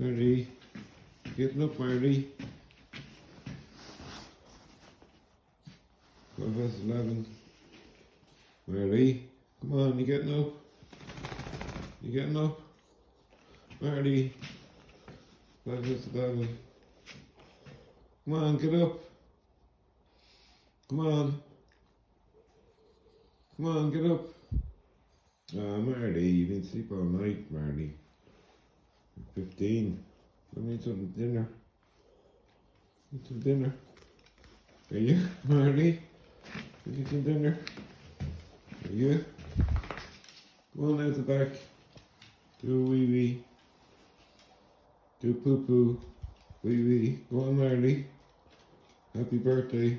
Marley, getting up, Marley. 11. Marley, come on, you getting up? You getting up? Marley, 11. Come on, get up. Come on. Come on, get up. Ah, Marley, you didn't sleep all night, Marley. 15. I need some dinner. Need some dinner. Are you, Marley? Need some dinner? Are you? Come on out the back. Do a wee wee. Do poo poo. Wee wee. Go on, Marley. Happy birthday.